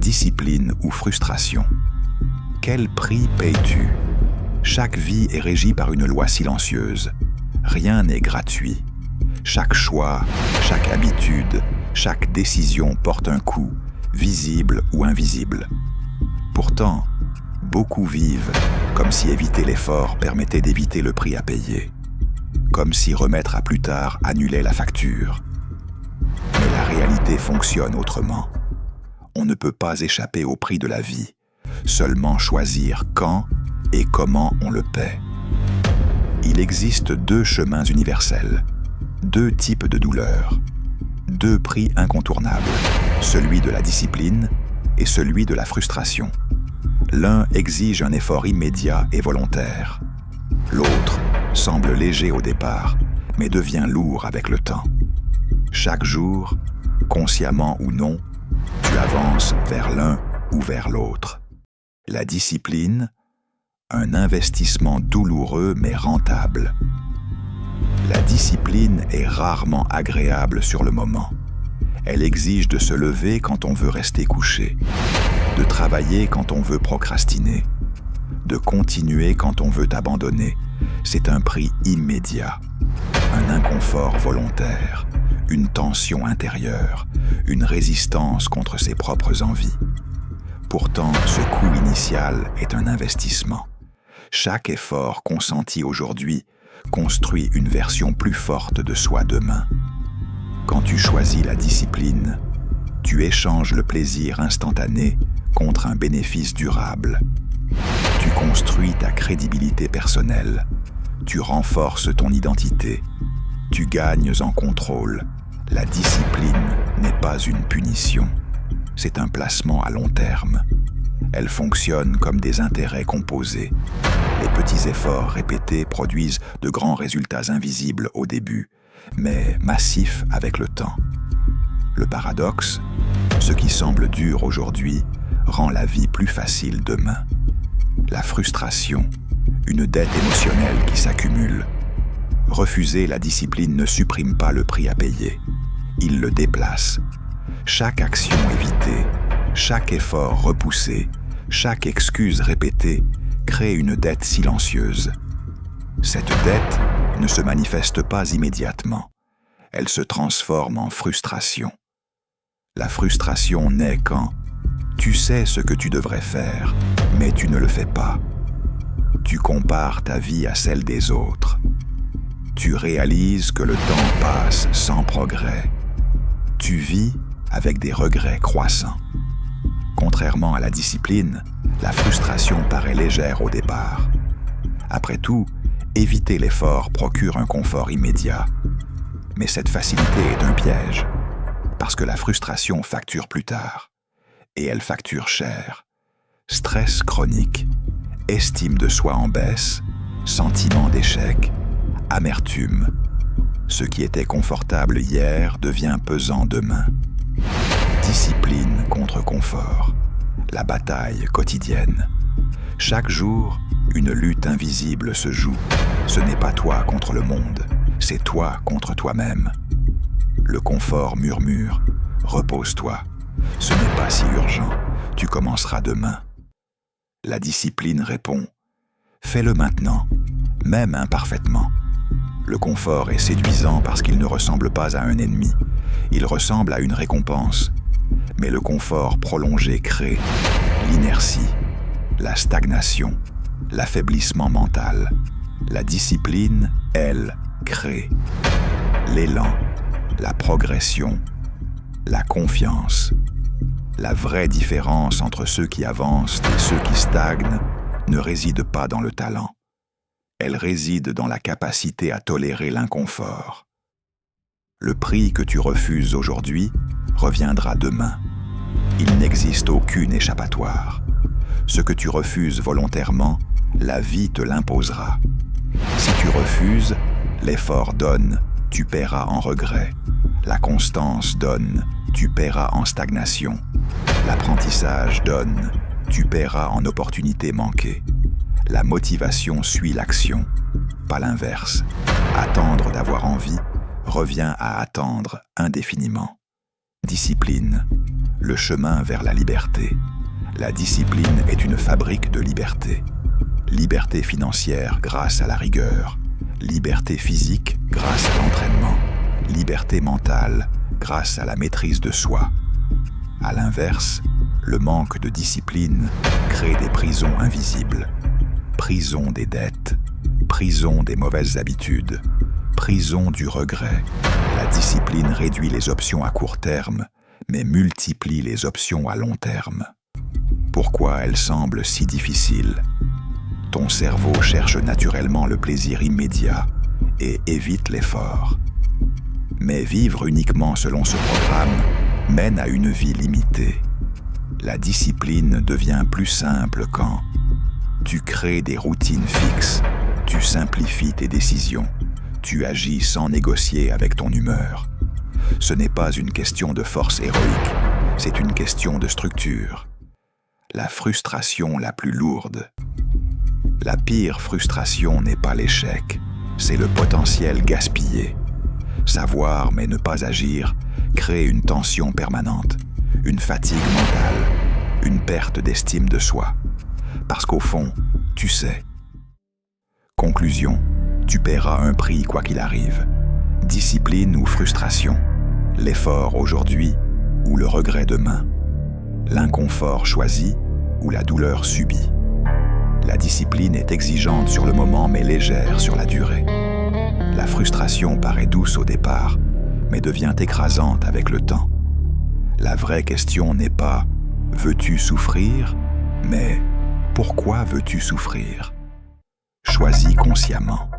discipline ou frustration? Quel prix payes-tu? Chaque vie est régie par une loi silencieuse. Rien n'est gratuit. Chaque choix, chaque habitude, chaque décision porte un coût, visible ou invisible. Pourtant, beaucoup vivent comme si éviter l'effort permettait d'éviter le prix à payer. Comme si remettre à plus tard annulait la facture. Mais la réalité fonctionne autrement. On ne peut pas échapper au prix de la vie, seulement choisir quand et comment on le paie. Il existe deux chemins universels, deux types de douleurs, deux prix incontournables, celui de la discipline et celui de la frustration. L'un exige un effort immédiat et volontaire. L'autre semble léger au départ, mais devient lourd avec le temps. Chaque jour, consciemment ou non, tu avances vers l'un ou vers l'autre. La discipline, un investissement douloureux mais rentable. La discipline est rarement agréable sur le moment. Elle exige de se lever quand on veut rester couché, de travailler quand on veut procrastiner, de continuer quand on veut abandonner. C'est un prix immédiat, un inconfort volontaire, une tension intérieure, une résistance contre ses propres envies. Pourtant, ce coût initial est un investissement. Chaque effort consenti aujourd'hui construit une version plus forte de soi demain. Quand tu choisis la discipline, tu échanges le plaisir instantané contre un bénéfice durable. Tu construis ta crédibilité personnelle, tu renforces ton identité, tu gagnes en contrôle. La discipline n'est pas une punition, c'est un placement à long terme. Elle fonctionne comme des intérêts composés. Les petits efforts répétés produisent de grands résultats invisibles au début, mais massifs avec le temps. Le paradoxe, ce qui semble dur aujourd'hui rend la vie plus facile demain. La frustration, une dette émotionnelle qui s'accumule. Refuser la discipline ne supprime pas le prix à payer, il le déplace. Chaque action évitée, chaque effort repoussé, chaque excuse répétée crée une dette silencieuse. Cette dette ne se manifeste pas immédiatement. Elle se transforme en frustration. La frustration naît quand tu sais ce que tu devrais faire, mais tu ne le fais pas. Tu compares ta vie à celle des autres. Tu réalises que le temps passe sans progrès. Tu vis avec des regrets croissants. Contrairement à la discipline, la frustration paraît légère au départ. Après tout, éviter l'effort procure un confort immédiat. Mais cette facilité est un piège, parce que la frustration facture plus tard. Et elle facture cher. Stress chronique, estime de soi en baisse, sentiment d'échec, amertume. Ce qui était confortable hier devient pesant demain. Discipline contre confort, la bataille quotidienne. Chaque jour, une lutte invisible se joue. Ce n'est pas toi contre le monde, c'est toi contre toi-même. Le confort murmure, repose-toi. Ce n'est pas si urgent, tu commenceras demain. La discipline répond, fais-le maintenant, même imparfaitement. Le confort est séduisant parce qu'il ne ressemble pas à un ennemi, il ressemble à une récompense. Mais le confort prolongé crée l'inertie, la stagnation, l'affaiblissement mental. La discipline, elle, crée l'élan, la progression, la confiance. La vraie différence entre ceux qui avancent et ceux qui stagnent ne réside pas dans le talent. Elle réside dans la capacité à tolérer l'inconfort. Le prix que tu refuses aujourd'hui reviendra demain. Il n'existe aucune échappatoire. Ce que tu refuses volontairement, la vie te l'imposera. Si tu refuses, l'effort donne, tu paieras en regret. La constance donne, tu paieras en stagnation. L'apprentissage donne, tu paieras en opportunités manquées. La motivation suit l'action, pas l'inverse. Attendre d'avoir envie revient à attendre indéfiniment. Discipline, le chemin vers la liberté. La discipline est une fabrique de liberté. Liberté financière grâce à la rigueur. Liberté physique grâce à l'entraînement. Liberté mentale grâce à la maîtrise de soi. À l'inverse, le manque de discipline crée des prisons invisibles. Prison des dettes, prison des mauvaises habitudes, prison du regret. La discipline réduit les options à court terme, mais multiplie les options à long terme. Pourquoi elle semble si difficile? Ton cerveau cherche naturellement le plaisir immédiat et évite l'effort. Mais vivre uniquement selon ce programme mène à une vie limitée. La discipline devient plus simple quand tu crées des routines fixes, tu simplifies tes décisions, tu agis sans négocier avec ton humeur. Ce n'est pas une question de force héroïque, c'est une question de structure. La frustration la plus lourde. La pire frustration n'est pas l'échec, c'est le potentiel gaspillé. Savoir mais ne pas agir crée une tension permanente, une fatigue mentale, une perte d'estime de soi. Parce qu'au fond, tu sais. Conclusion, tu paieras un prix quoi qu'il arrive. Discipline ou frustration, l'effort aujourd'hui ou le regret demain, l'inconfort choisi ou la douleur subie. La discipline est exigeante sur le moment mais légère sur la durée. La frustration paraît douce au départ, mais devient écrasante avec le temps. La vraie question n'est pas « veux-tu souffrir ?», mais « pourquoi veux-tu souffrir ?» Choisis consciemment.